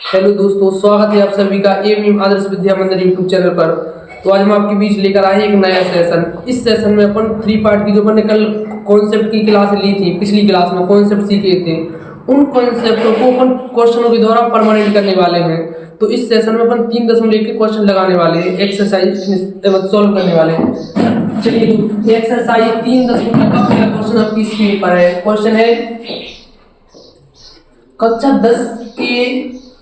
Hello दोस्तों, स्वागत है आप सभी का एम आदर्श विद्या मंदिर यूट्यूब चैनल पर। तो आज हम आपके बीच लेकर आए एक नया सेशन। इस सेशन में अपन 3 पार्ट की जो अपन ने कल कॉन्सेप्ट की क्लास ली थी, पिछली क्लास में कॉन्सेप्ट सीखे थे, उन कॉन्सेप्टों को अपन क्वेश्चनों के द्वारा परमानेंट करने वाले हैं। तो इस सेशन में अपन 3.1 के क्वेश्चन लगाने वाले हैं, एक्सरसाइज सॉल्व करने वाले हैं। चलिए, तो एक्सरसाइज 3.1 का पहला क्वेश्चन आपकी स्क्रीन पर है। क्वेश्चन है, कक्षा 10 के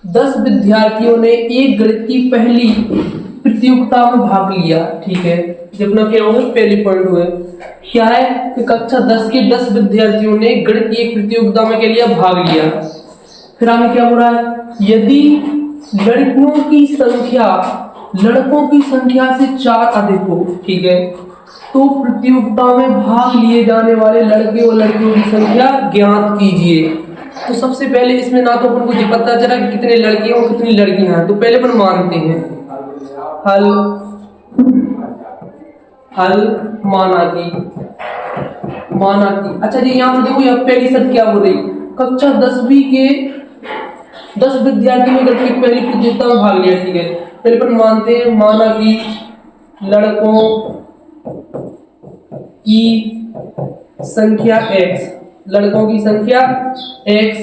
10 विद्यार्थियों ने एक गणित की पहली प्रतियोगिता में भाग लिया। ठीक है, जब ना क्या होगा, पहली पॉइंट हुए क्या है कि कक्षा 10 के 10 विद्यार्थियों ने गणित की एक प्रतियोगिता में के लिए भाग लिया। फिर आगे क्या हो रहा है, यदि लड़कियों की संख्या लड़कों की संख्या से 4 अधिक हो, ठीक है, तो प्रतियोगिता में भाग लिए जाने वाले लड़के और लड़कियों की संख्या ज्ञात कीजिए। तो सबसे पहले इसमें ना तो अपन को पता चला कि कितने लड़के और कितनी लड़कियां हैं, तो पहले अपन मानते हैं हल हल माना की। अच्छा जी, यहाँ से देखो, यह पहली शर्त क्या हो रही, कक्षा 10वीं के 10 विद्यार्थियों ने गणित की पहली प्रतियोगिता में भाग लिया। ठीक है, पहले अपन मानते हैं माना कि लड़कों की संख्या x, लड़कों की संख्या x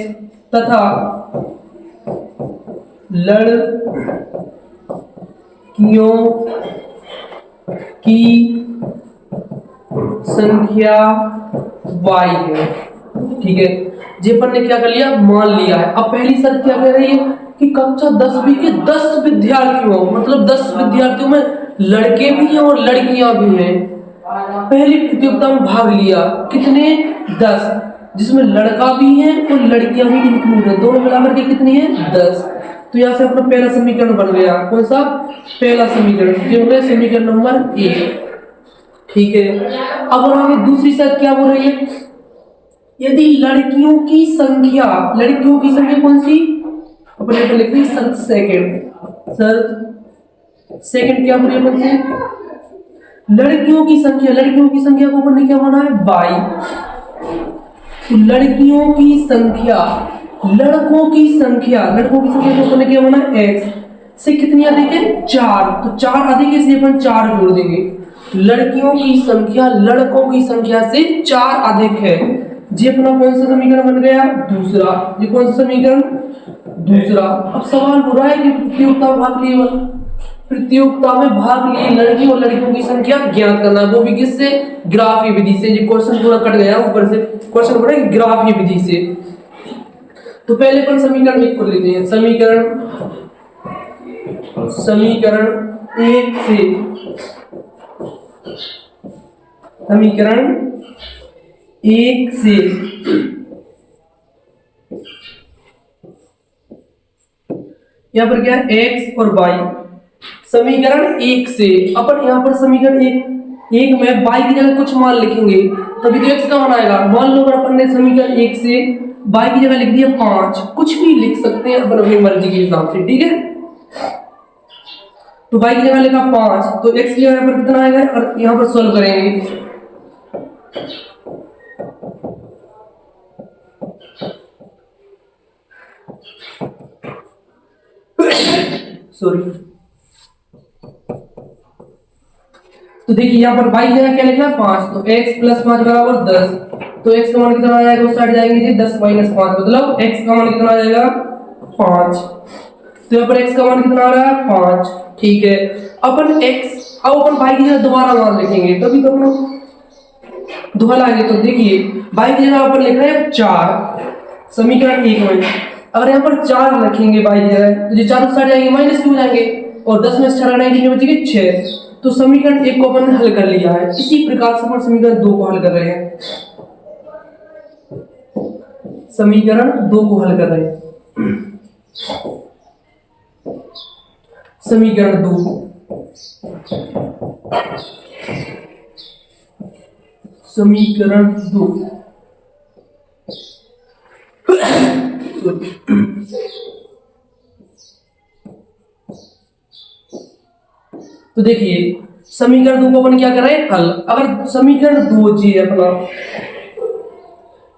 तथा लड़कियों की संख्या y है। ठीक है, जे पर ने क्या कर लिया, मान लिया है। अब पहली शर्त क्या कह रही है कि कक्षा 10वीं के 10 विद्यार्थियों, मतलब 10 विद्यार्थियों में लड़के भी हैं और लड़कियां भी हैं, पहली प्रतियोगिता में भाग लिया। कितने? 10, जिसमें लड़का भी है और लड़कियां भी इंक्लूड है, दोनों मिलाकर के कितनी है? 10। तो यहाँ से अपना पहला समीकरण बन गया। कौन सा? पहला समीकरण, जो है समीकरण नंबर 1। ठीक है, अब हमें दूसरी शर्त क्या बोल रही है, यदि लड़कियों की संख्या कौन सी, अपने को लिखते हैं शर्त सेकंड क्या बोल रही है, लड़कियों की संख्या को हमने क्या माना है? बाई। लड़कियों की संख्या लड़कों की संख्या को हमने क्या माना है? एक्स से कितनी अधिक है? 4। तो 4 अधिक है, इसलिए अपन 4 जोड़ देंगे। लड़कियों की संख्या लड़कों की संख्या से 4 अधिक है। ये अपना कौन सा समीकरण बन गया? दूसरा। ये कौन सा समीकरण? दूसरा। अब सवाल हो रहा है कि प्रतियोगिता में भाग लिए लड़की और लड़कियों की संख्या ज्ञात करना, वो भी किससे? ग्राफीय विधि से। ये क्वेश्चन थोड़ा कट गया ऊपर से, क्वेश्चन पड़ा है ग्राफीय विधि से। तो पहले अपन समीकरण 1 को लेते हैं। समीकरण 1 से यहाँ पर क्या है? x और y। समीकरण 1 से अपन यहाँ पर समीकरण 1 में y की जगह कुछ मान लिखेंगे, तभी तो x का मान आएगा। मान लो अगर अपन ने समीकरण 1 से y की जगह लिख दिया 5, कुछ भी लिख सकते हैं अपन अपनी मर्जी के हिसाब से। ठीक है, तो y की जगह लिखा 5, तो x की जगह पर कितना आएगा, और यहाँ पर सॉल्व करेंगे। सॉरी, तो देखिए यहाँ पर y की जगह क्या लिखना है? 5, तो x + 5 बराबर 10। तो x का मान कितना आ जाएगा? उस साइड जाएंगे जी, 10 - 5, मतलब x का मान कितना आ जाएगा? 5। तो यहाँ पर x का मान कितना आ रहा है? 5। ठीक है, अपन अपन y की जगह दोबारा मान लिखेंगे, तभी तो अपन दोहरा लाएंगे। तो देखिए y की जगह अपन लिख रहे हैं 4 समीकरण 1 में। अगर यहाँ पर 4 रखेंगे y की जगह, तो ये 4 उस साइड जाएंगे, माइनस क्यों जाएंगे, और 10 में से 4 घटाएंगे, बचेंगे 6। तो समीकरण 1 को अपन ने हल कर लिया है। इसी प्रकार से अपन समीकरण 2 को हल कर रहे हैं। समीकरण 2 को हल कर रहे हैं। समीकरण 2 तो देखिए समीकरण 2 को अपन क्या कर रहे हैं? हल। अगर समीकरण 2 जी अपना,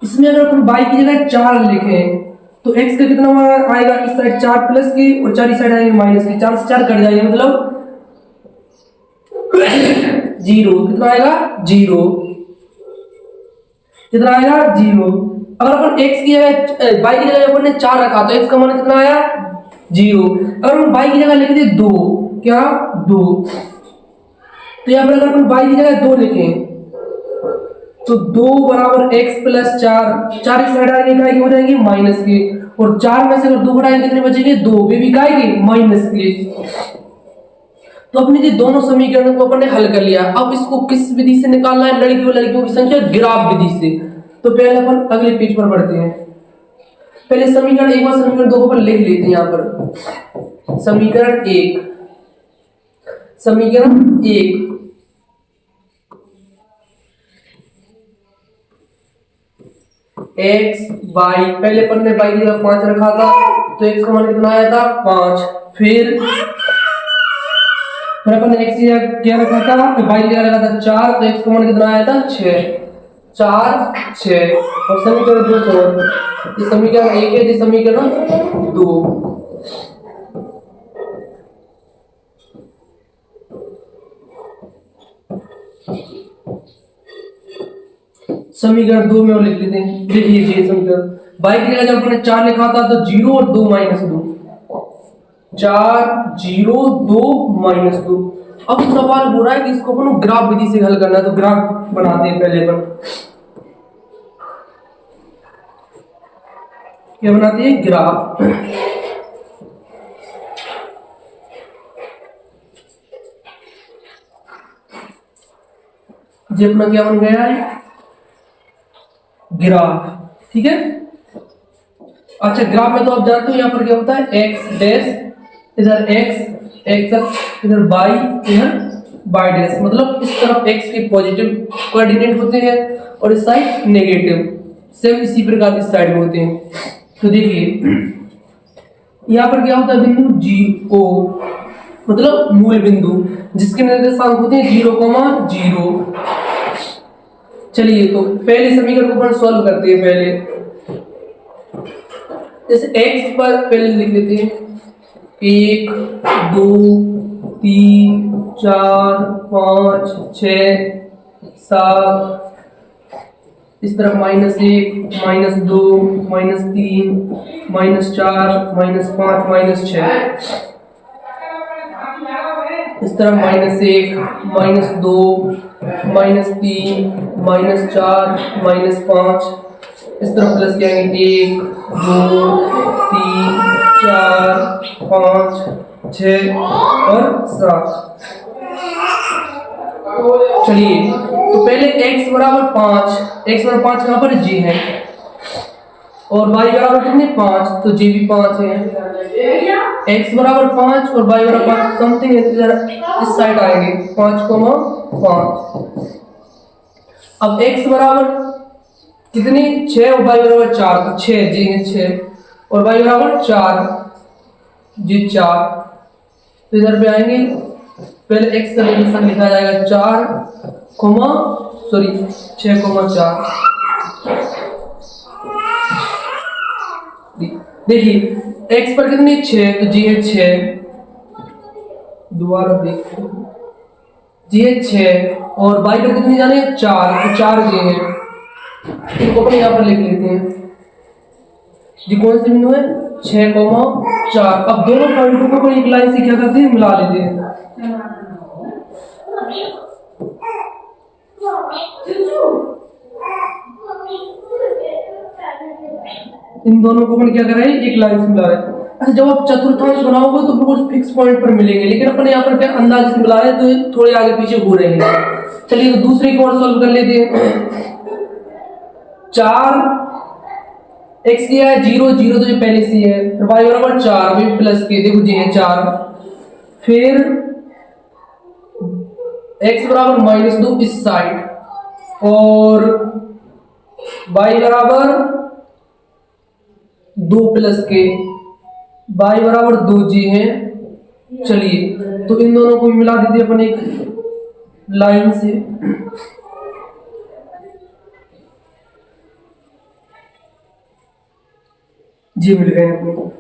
इसमें अगर अपन y की जगह 4 लिखें तो x का कितना आएगा, इस साइड 4 प्लस की और 4 इस साइड आएंगे माइनस की, 4 से 4 कट जाएंगे, मतलब 0। कितना आएगा 0, कितना आएगा 0। अगर अपन x की जगह y की जगह अपन ने 4 रखा तो x का मान कितना आया 0। अगर हम y की जगह लिख दिए 2, क्या 2, तो यहाँ पर अगर अपन y की जगह 2 लिखें तो 2 बराबर x प्लस 4, 4 इस साइड आएंगे काय की हो जाएंगे माइनस की, और 4 में से अगर 2 घटाएंगे कितने बचेंगे 2, वे भी काय की माइनस की। तो अपने ये दोनों समीकरणों को अपन ने हल कर लिया। अब इसको किस विधि से निकालना है, लड़कियों की संख्या ग्राफ विधि से। तो पहले अपन अगले पेज पर बढ़ते हैं। पहले समीकरण 1 और समीकरण 2 को अपन लिख लेते हैं। यहाँ पर समीकरण 1, समीकरण 1 x y, पहले अपन ने y की जगह 5 रखा था तो x का मान कितना आया था 5। फिर अपन ने x की जगह क्या रखा था, y की जगह रखा था 4, तो x का मान कितना आया था 6, 4 6। और समीकरण 2, ये समीकरण 1 है, ये समीकरण 2। समीकरण 2 में और लिख लेते हैं। देखिए समीकरण y की जगह जब हमने 4 लिखा था तो 0 और 2 माइनस 2, 4 0 2 माइनस 2। अब सवाल हो रहा है कि इसको अपन ग्राफ विधि से हल करना है, तो ग्राफ बनाते हैं। पहले अपन क्या बनाते हैं, ग्राफ। ये अपना क्या बन गया है, ग्राफ, ठीक है। अच्छा ग्राफ में तो आप जानते हो यहाँ पर क्या होता है, x डैश, इधर x इधर y, इधर y डैश, मतलब इस तरफ x के पॉजिटिव कोऑर्डिनेट होते हैं और इस साइड नेगेटिव, सेम इसी प्रकार इस साइड में होते हैं। तो देखिए यहाँ पर क्या होता है, बिंदु G O, मतलब मूल बिंदु जिसके निर्देशांक होते हैं 0,0। चलिए तो पहले समीकरण को अपन सॉल्व करते हैं। पहले जैसे x पर पहले लिख लेते हैं 1 2 3 4 5 6 7, इस तरफ -1 -2 -3 -4 -5 -6, इस तरफ -1 -2 -3 -4 -5, इस तरफ प्लस क्या है 1 2 3 4 5 6 और 7। चलिए तो पहले x बराबर 5 यहाँ पर g है और y बराबर कितने 5, तो g भी 5 है। x बराबर 5 और y बराबर 5 समथिंग इस साइड आएंगे 5,5। अब x बराबर कितनी 6 और y बराबर 4, तो 6 जी है 6 और y बराबर 4 जी 4। तो इधर पे आएंगे, पहले x का निशान लिखा जाएगा 6,4। देखिए x पर कितनी 6, तो जी है 6, दोबारा देखिए जी है 6 और y पर कितनी जाने 4, तो 4 जी है। इनको अपन यहाँ पर लिख लेते हैं, जी कौन से बिंदु है 6,4। अब दोनों पॉइंटों को एक लाइन से क्या करते हैं, मिला लेते हैं। इन दोनों को अपन क्या कर रहे हैं, एक लाइन से मिला रहे हैं। अच्छा जब आप चतुर्थांश बनाओगे तो बिल्कुल फिक्स पॉइंट पर मिलेंगे, लेकिन अपन यहाँ पर क्या अंदाज से मिला रहे हैं तो थोड़े आगे पीछे हो रहे हैं। चलिए तो दूसरे को और सॉल्व कर लेते हैं। 4 x किया है 0 0, तो ये पहले से है, y बराबर 4 भी प्लस के, देखो जी है 4। फिर x बराबर -2 इस साइड और y बराबर 2 प्लस के, y बराबर 2 जी है। चलिए तो इन दोनों को मिला दीजिए अपन एक लाइन से। जी मिल गए अपने को।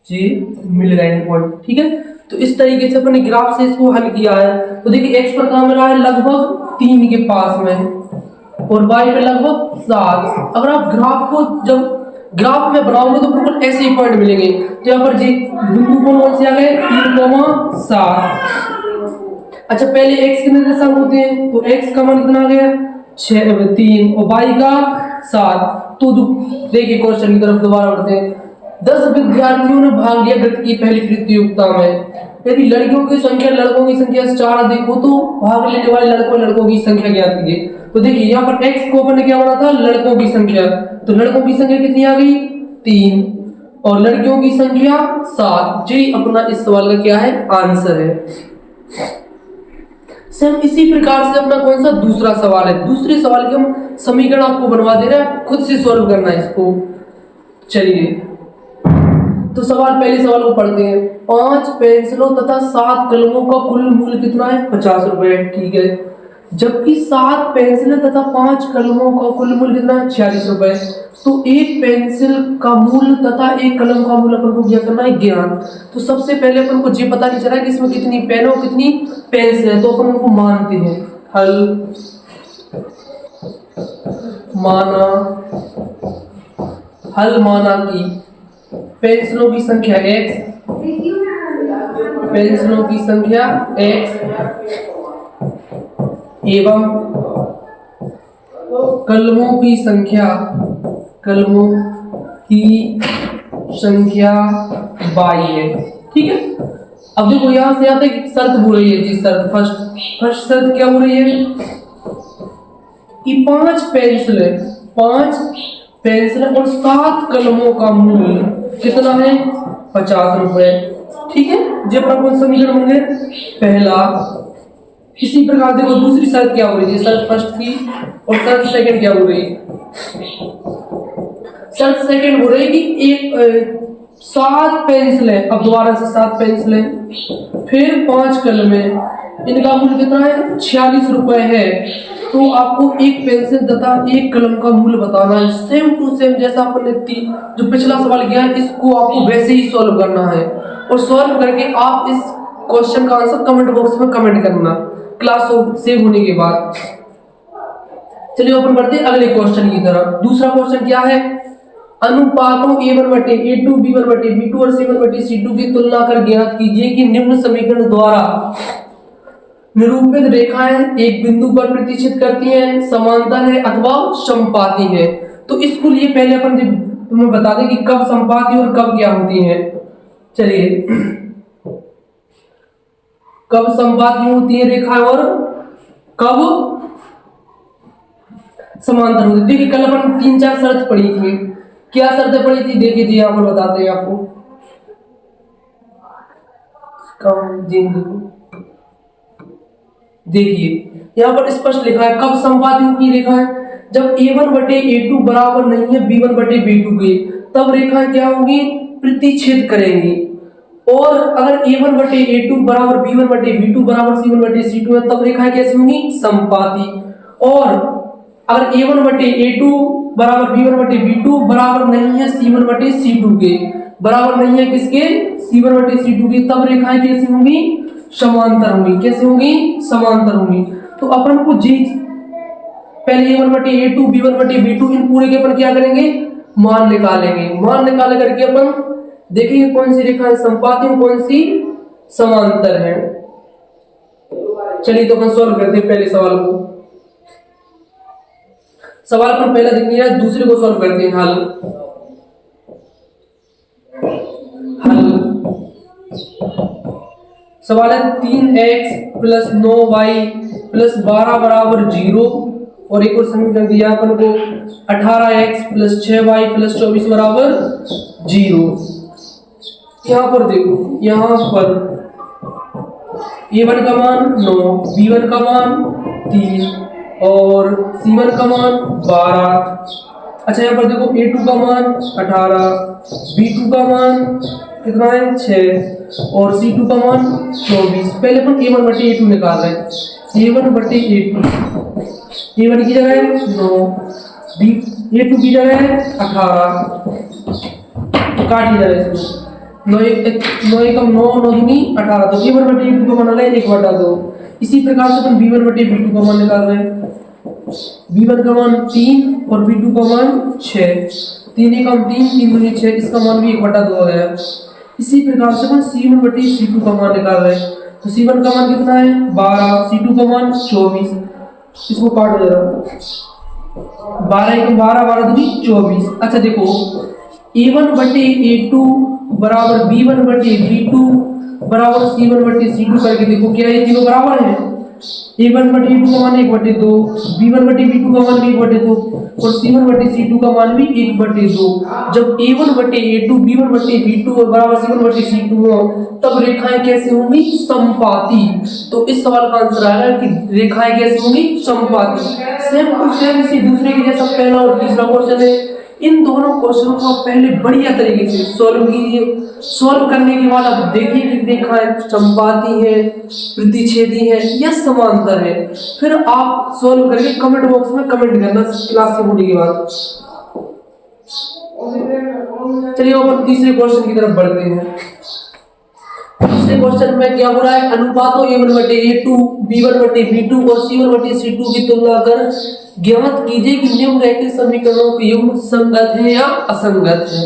जी मिल गए पॉइंट, ठीक है। तो इस तरीके से अपने ग्राफ से इसको हल किया है। तो देखिए एक्स पर कहाँ मिला है, लगभग 3 के पास में, और वाई पे लगभग 7। अगर आप ग्राफ को जब ग्राफ में बनाओगे तो बिल्कुल ऐसे ही पॉइंट मिलेंगे। तो यहाँ पर जी बिंदु कौन से आ गए, 3,7। अच्छा पहले एक्स के निर्देशांक होते हैं, तो एक्स का मान कितना आ गया, 3, और वाई का 7। तो देखिए क्वेश्चन की तरफ दोबारा बढ़ते हैं। 10 विद्यार्थियों ने भाग लिया गणित की पहली प्रतियोगिता में। यदि लड़कियों की संख्या लड़कों की संख्या से 4 अधिक हो तो भाग लेने वाले लड़कों की संख्या ज्ञात कीजिए। तो देखिए यहाँ पर x को अपन ने क्या बना था, लड़कों की संख्या। तो लड़कों की संख्या कितनी आ गई, 3, और लड़कियों की संख्या 7। जी अपना इस सवाल का क्या है, आंसर है। सेम इसी प्रकार से अपना कौन सा दूसरा सवाल है। दूसरे सवाल के हम समीकरण आपको बनवा दे रहे हैं, खुद से सॉल्व करना है इसको। चलिए तो पहले सवाल को पढ़ते हैं। 5 पेंसिलों तथा 7 कलमों का कुल मूल्य कितना है, 50 रुपए, ठीक है। जबकि 7 पेंसिलें तथा 5 कलमों का कुल मूल्य कितना है, 46 रुपए। तो एक पेंसिल का मूल्य तथा एक कलम का मूल्य अपन को क्या करना है, ज्ञान। तो सबसे पहले अपन को ये पता नहीं चला कि इसमें कितनी पेन और कितनी पेंसिल है, तो अपन उनको मानते हैं। हल माना कि पेंसिलों की संख्या x, पेंसिलों की संख्या x एवं कलमों की संख्या y है, ठीक है। अब देखो यहां से आता है शर्त बोल रही है जी, शर्त फर्स्ट शर्त क्या बोल रही है कि 5 पेंसिलें और 7 कलमों का मूल्य कितना है, 50 रुपए, ठीक है। जब अपन समीकरण बन गए पहला। इसी प्रकार देखो दूसरी शर्त क्या हो रही है, शर्त फर्स्ट की और शर्त सेकंड क्या हो रही है। शर्त सेकंड हो रही है कि एक 7 पेंसिलें, अब दोबारा से 7 पेंसिलें फिर 5 कलमें, इनका मूल्य कितना है, 46 रुपए है। तो आपको एक पेंसिल तथा एक कलम का मूल्य बताना है। सेम टू सेम जैसा आपने जो पिछला सवाल किया है, इसको आपको वैसे ही सॉल्व करना है। और सॉल्व करके आप इस क्वेश्चन का आंसर कमेंट बॉक्स में कमेंट करना क्लास सेव होने के बाद। चलिए अपन बढ़ते हैं अगले क्वेश्चन की तरफ। दूसरा क्वेश्चन क्या है, अनुपातों a1/a2 b1/b2 और c1/c2 की तुलना कर ज्ञात कीजिए कि निम्न समीकरण द्वारा निरूपित रेखाएं एक बिंदु पर प्रतिच्छेद करती हैं, समांतर है अथवा समपाती है। तो इसको लिए पहले अपन तुम्हें बता दें कि कब समपाती और कब क्या होती है। चलिए कब समपाती होती है रेखा और कब समांतर होती है। देखिए कल अपन 3-4 शर्त पढ़ी थी, क्या शर्तें पढ़ी थी देखिए जी, यहाँ पर बताते हैं आपको। देखिए यहाँ पर स्पष्ट लिखा है कब समपाती की रेखा है, जब a1/a2 बराबर नहीं है b1/b2 के, तब रेखाएं क्या होंगी, प्रतिच्छेद करेंगी। और अगर a1/a2 बराबर b1/b2 बराबर c1/c2 है, तब रेखाएं कैसी होंगी, समपाती। और अगर a1/a2 बराबर b1/b2 बराबर नहीं है c1/c2 के, बराबर नहीं है किसके, c1/c2 के, तब रेखाएं कैसी होंगी, समांतर होंगी। कैसे होंगी, समांतर होंगी। तो अपन को जी पहले a1/a2 b1/b2 इन पूरे के अपन क्या करेंगे, मान निकालेंगे। मान निकाले करके अपन देखेंगे कौन सी रेखाएं समपाती और कौन सी समांतर है। चलिए तो अपन सॉल्व करते हैं पहले सवाल को। सवाल पर पहला देख लिया, दूसरे को सॉल्व करते हैं। हल सवाल है 3x + 9y + 12 बराबर 0, और एक और समीकरण दिया अपन को 18x + 6y + 24 बराबर 0। यहाँ पर देखो, यहाँ पर a1 का मान 9, b1 का मान 3 और c1 का मान 12। अच्छा यहाँ पर देखो a2 का मान 18, b2 का मान कितना है 6 और c2 का मान 24। पहले अपन a1/a2 निकाल रहे हैं। a1/a2 A1 की जगह है 9, A2 की जगह है 18, काट लिया जाए इसको, 9 एकम 9, 9 दूनी 18, तो A1 बटे A2 का मान आ रहा है 1/2। इसी प्रकार से अपन B1 बटे B2 का मान निकाल रहे हैं। B1 का मान 3 और B2 का मान 6, 3 एकम 3, 3 दूनी 6, इसका मान भी 1/2 आ गया। इसी प्रकार से अपन C1 बटे C2 का मान निकाल रहे हैं। तो C1 का मान कितना है 12, C2 का मान 24, इसको काटो जरा, 12 एकम 12, 12 दूनी 24। अच्छा देखो A1 बटे A2 बराबर B1 बटे B2 बराबर C1 बटे C2 करके देखो क्या ये तीनों बराबर है। A1 बटे A2 का मान 1/2, B1 बटे B2 का मान भी 1/2 और C1 बटे C2 का मान भी 1/2। जब A1 बटे A2 B1 बटे B2 और बराबर C1 बटे C2 हो तब रेखाएं कैसे होंगी समपाती। तो इस सवाल का आंसर आएगा कि रेखाएं कैसे होंगी समपाती। सेम टू सेम इसी दूसरे के जैसा पहला और तीसरा क्वेश्चन है। इन दोनों क्वेश्चनों को पहले बढ़िया तरीके से सॉल्व कीजिए। सॉल्व करने के बाद आप देखिए कि रेखाएं समपाती है, प्रतिच्छेदी है या समांतर है। फिर आप सॉल्व करके कमेंट बॉक्स में कमेंट करना क्लास से होने के बाद। चलिए अपन तीसरे क्वेश्चन की तरफ बढ़ते हैं। तीसरे क्वेश्चन में क्या हो रहा है, अनुपातों A1 बटे A2, B1 बटे B2 और C1 बटे C2 की तुलना कर ज्ञात कीजिए कि निम्नलिखित समीकरणों के युग्म संगत है या असंगत है।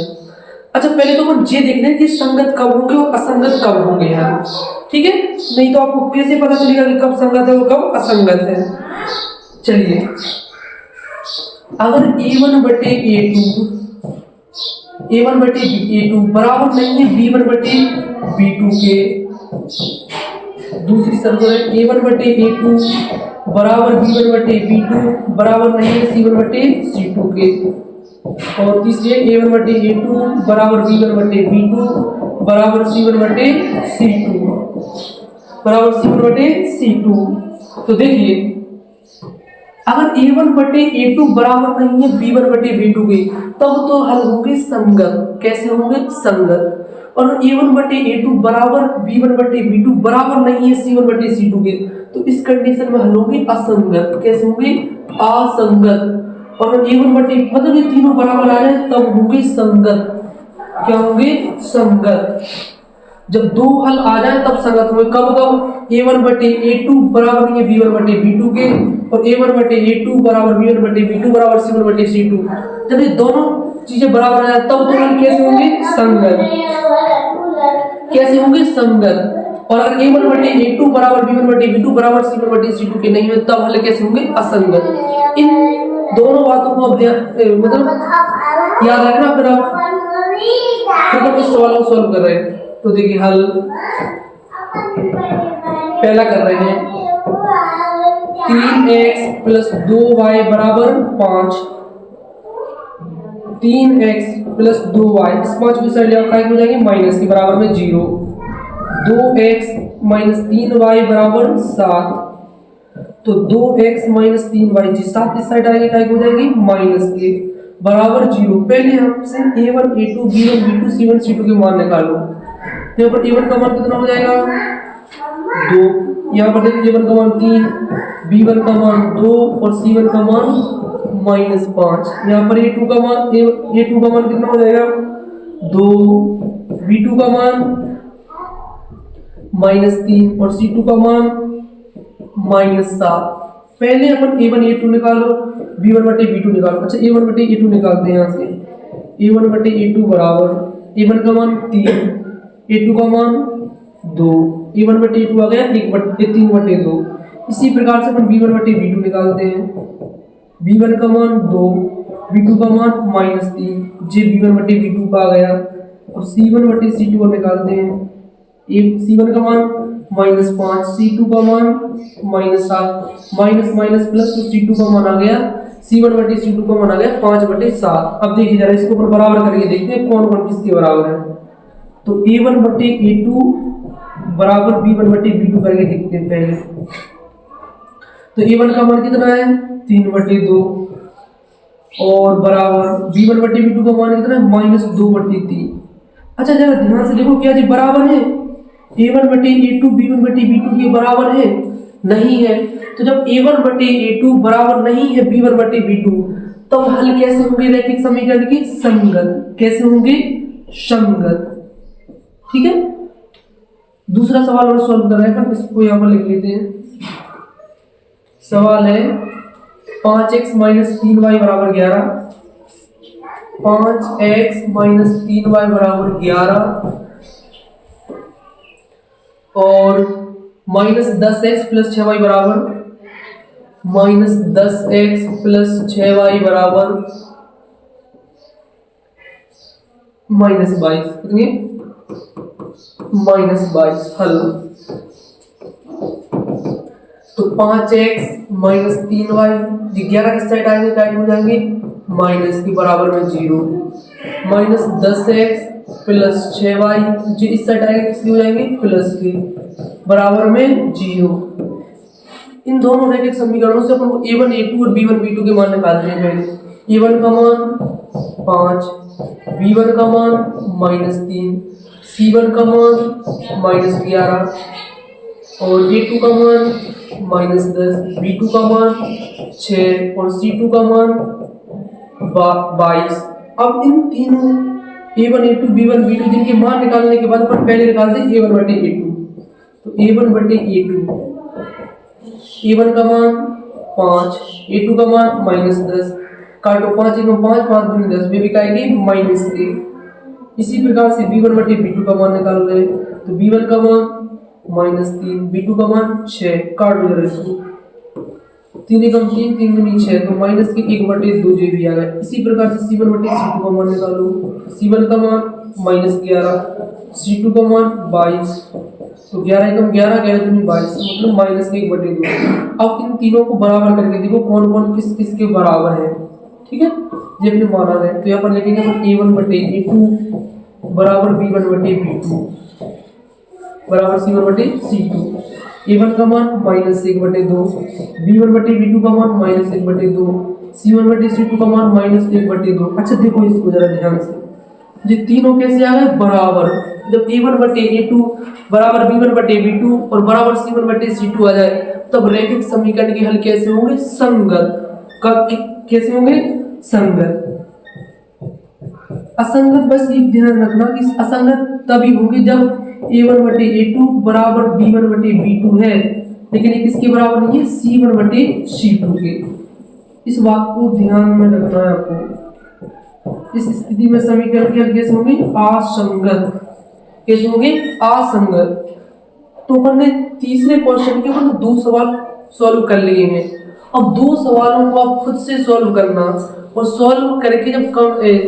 अच्छा पहले तो हम ये देख लें कि संगत कब होंगे और असंगत कब होंगे यार, ठीक है, नहीं तो आपको कैसे पता चलेगा कि कब संगत है और कब असंगत है। चलिए अगर A1 बटे A2 बराबर नहीं है B1 बटे B2 के, दूसरी शर्त है A1 बटे A2 बराबर B1 बटे B2 बराबर नहीं है C1 बटे C2 के, और तीसरी है A1 बटे A2 बराबर B1 बटे B2 बराबर C1 बटे C2। तो देखिए अगर A1 बटे A2 बराबर नहीं है B1 बटे B2 के तब तो हल होंगे संगत। कैसे होंगे संगत। और A1 बटे A2 बराबर B1 बटे B2 बराबर नहीं है C1 बटे C2 के तो इस कंडीशन में हल होंगे असंगत। कैसे होंगे असंगत। और A1 बटे मतलब ये तीनों बराबर आ जाए तब होंगे संगत। क्या होंगे संगत। जब दो हल आ जाए तब संगत होंगे। कब कब A1 बटे A2 बराबर नहीं है B1 बटे B2 के और A1 बटे A2 बराबर B1 बटे B2 बराबर C1 बटे C2। जब ये दोनों चीजें बराबर आ जाए तब तो हल कैसे होंगे संगत। कैसे होंगे संगत। और अगर A1 बटे A2 बराबर B1 बटे B2 बराबर C1 बटे C2 के नहीं हुए तब हल कैसे होंगे असंगत। इन दोनों बातों को अब मतलब याद रखना। फिर आप इस सवाल को सॉल्व कर रहे हैं तो देखिए हल पहला कर रहे हैं 3x प्लस 2y बराबर 5, 3x प्लस 2y इस 5 की साइड क्या हो जाएगी माइनस के बराबर में 0, 2x माइनस 3y बराबर 7, तो 2x माइनस 3y जी 7 इस साइड आएगी क्या हो जाएगी माइनस के बराबर 0। पहले आपसे A1 A2 B1 B2 C1 C2 के मान निकालो। यहाँ पर A1 का मान कितना हो जाएगा 2, यहाँ पर देखिए A1 का मान 3, B1 का मान 2 और C1 का मान -5। यहाँ पर A2 का मान कितना हो जाएगा 2, B2 का मान -3 और C2 का मान -7। पहले अपन A1 A2 निकालो, B1 बटे B2 निकालो। अच्छा A1 बटे A2 निकालते हैं यहाँ से। A1 बटे A2 बराबर A1 का मान 3, A2 का मान 2, A1 बटे A2 आ गया 3/2। इसी प्रकार से अपन B1 बटे B2 निकालते हैं। B1 का मान 2, B2 का मान -3, जे B1 बटे B2 का आ गया। और C1 बटे C2 निकालते हैं। C1 का मान -5, C2 का मान -7, माइनस प्लस तो C2 का मान आ गया, C1 बटे C2 का मान आ गया 5/7। अब देखिए जरा इसको अपन बराबर करके देखते हैं कौन कौन किसके बराबर है। तो A1 बटे A2 बराबर B1 बटे B2 करके देखते हैं पहले। तो A1 का मान कितना है 3/2 और बराबर B1 बटे B2 का मान कितना है -2/3। अच्छा जरा ध्यान से देखो क्या जी बराबर है A1 बटे A2 B1 बटे B2 के बराबर है नहीं है। तो जब a1 बटे a2 बराबर नहीं है b1 बटे b2, तब हल कैसे होंगे रैखिक समीकरण की? संगत। कैसे होंगे? संगत। ठीक है। दूसरा सवाल और सॉल्व कर रहे हैं, इसको यहां पर लिख लेते हैं। सवाल है 5x माइनस 3y बराबर 11, 5x माइनस 3y बराबर 11 और माइनस 10x प्लस 6y बराबर माइनस 10x प्लस 6y बराबर माइनस 22। कितनी? माइनस 22। हल तो 5x माइनस 3y, 11 किस साइड आएंगे? टाइट हो जाएंगे माइनस के बराबर में 0, माइनस 10x प्लस 6y जो इस साइड आएंगे किसके हो जाएंगे? प्लस के बराबर में 0। इन दोनों रैखिक समीकरणों से अपन को a1 a2 और b1 b2 के मान निकालने हैं। पहले a1 का मान 5, b1 का मान माइनस 3, c1 का मान माइनस 11 और a2 का मान माइनस 10, b2 का मान 6 और c2 का मान 22। अब इन तीनों a1 a2 b1 b2 जिनके मान निकालने के बाद अपन पहले निकाल दें a1 बटे a2। तो a1 बटे a2, a1 का मान 5, a2 का मान माइनस 10, काटो 5 1 5, 5 दूनी 10 में भी आएगी माइनस 3। इसी प्रकार से b1 बटे b2 का मान निकाल रहे हैं, तो b1 का मान माइनस 3, b2 का मान 6, काट दो जरा इसको, 3 एकम 3, 3 दूनी 6, तो माइनस के 1 बटे 2 जो भी आ गया। इसी प्रकार से c1 बटे c2 का मान निकालो, c1 का मान माइनस 11, c2 का मान 22, तो 11 एकम 11, 11 दूनी 22, मतलब माइनस के 1 बटे 2। अब इन तीनों को बराबर करके देखो कौन कौन किस किस के बराबर है। ठीक है, ये अपने माना है। तो यहाँ पर लिखेंगे a1 बटे a2 बराबर b1 बटे b2 बराबर c1 बटे c2। a1 का मान माइनस 1 बटे 2, b1 बटे b2 का मान माइनस 1 बटे 2, c1 बटे c2 का मान माइनस 1 बटे 2। अच्छा देखो इसको जरा ध्यान से, ये तीनों कैसे आ गए? बराबर। जब a1 बटे a2 बराबर b1 बटे b2 और बराबर c1 बटे c2 आ जाए, तब रैखिक समीकरण के हल कैसे होंगे? संगत। कैसे होंगे? संगत। असंगत बस ये ध्यान रखना कि असंगत तभी होंगे जब a1 बटे a2 बराबर b1 बटे b2 है, लेकिन ये किसके बराबर नहीं है? c1 बटे c2 के। इस बात को ध्यान में रखना है आपको। इस स्थिति में समीकरण के हल कैसे होंगे? असंगत। कैसे होंगे? असंगत। तो अपन ने तीसरे क्वेश्चन के ऊपर 2 सवाल सॉल्व कर लिए हैं। अब 2 सवालों को आप खुद से सॉल्व करना और सॉल्व करके जब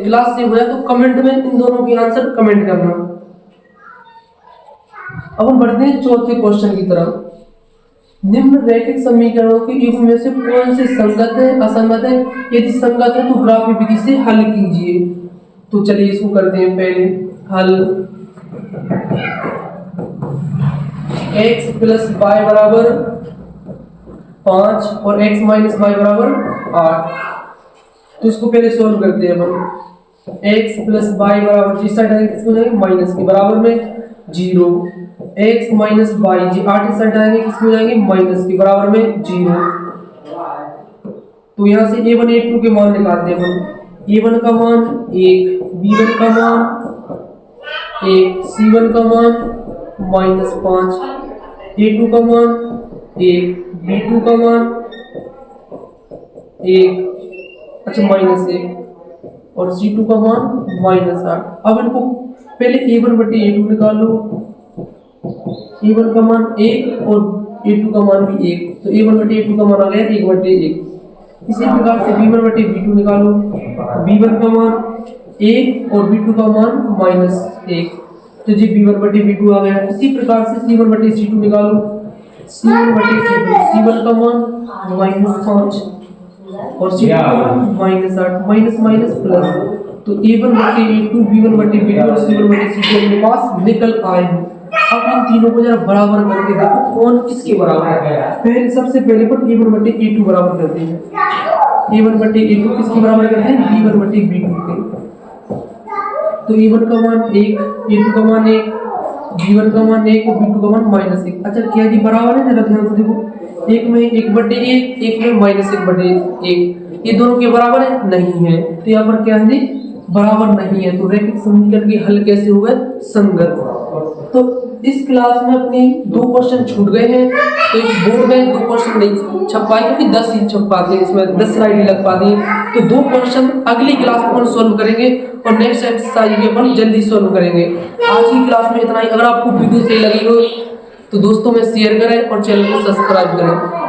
क्लास से हो जाए तो कमेंट में इन दोनों के आंसर कमेंट करना। अब हम बढ़ते हैं चौथे क्वेश्चन की तरफ। निम्न रैखिक समीकरणों के युग्म में से कौन से संगत है, असंगत है? यदि संगत है तो ग्राफी विधि से हल कीजिए। तो चलिए इसको करते हैं पहले हल। x प्लस वाई बराबर 5 और x माइनस वाई बराबर 8। तो इसको पहले सोल्व करते हैं अपन। x प्लस वाई बराबर जिस साइड आएंगे किसको जाएंगे? माइनस के बराबर में 0, x माइनस वाई जी 8 इस साइड आएंगे किसको जाएंगे? माइनस के बराबर में 0। तो यहाँ से a1 a2 के मान निकालते हैं अपन। a1 का मान 1, b1 का मान 1, c1 का मान -5, a2 का मान 1, b2 का मान 1, अच्छा -1 और c2 का मान -8। अब इनको पहले a1 बटे a2 निकालो। a1 का मान 1 और a2 का मान भी 1, तो a1 बटे a2 का मान आ गया 1 बटे 1। इसी प्रकार से b1 बटे b2 निकालो। b1 का मान 1 और b2 का मान -1, तो जी b1 बटे b2 आ गया। इसी प्रकार से c1 बटे c2 निकालो। c1 बटे c2, c1 का मान -5 और c2 का मान -8, माइनस माइनस प्लस, तो a1 बटे a2, b1 बटे b2 और c1 बटे c2 अपने पास निकल आए हैं। अब इन तीनों को जरा बराबर करके देखो कौन किसके बराबर है। पहले सबसे पहले पर a1 बटे a2 बराबर करते हैं। a1 बटे a2 किसके बराबर करते हैं? b1 बटे b2 के। तो a1 का मान 1, a2 का मान 1, b1 का मान 1 और b2 का मान -1। अच्छा क्या जी बराबर है, जरा ध्यान से देखो, एक में 1/1, एक में -1/1, ये दोनों के बराबर है नहीं है, तो यहाँ पर क्या है जी बराबर नहीं है, तो रैखिक समीकरण के हल कैसे हो गए, संगत। तो इस क्लास में अपनी 2 क्वेश्चन छूट गए हैं, तो इस बोर्ड में 2 क्वेश्चन नहीं छप पाए क्योंकि 10 ही छप पाते हैं, इसमें 10 स्लाइड ही लग पाती है, तो 2 क्वेश्चन अगली क्लास में अपन सोल्व करेंगे और नेक्स्ट एक्सरसाइज भी अपन जल्दी सोल्व करेंगे। आज की क्लास में इतना ही। अगर आपको वीडियो सही लगी हो तो दोस्तों में शेयर करें और चैनल को सब्सक्राइब करें।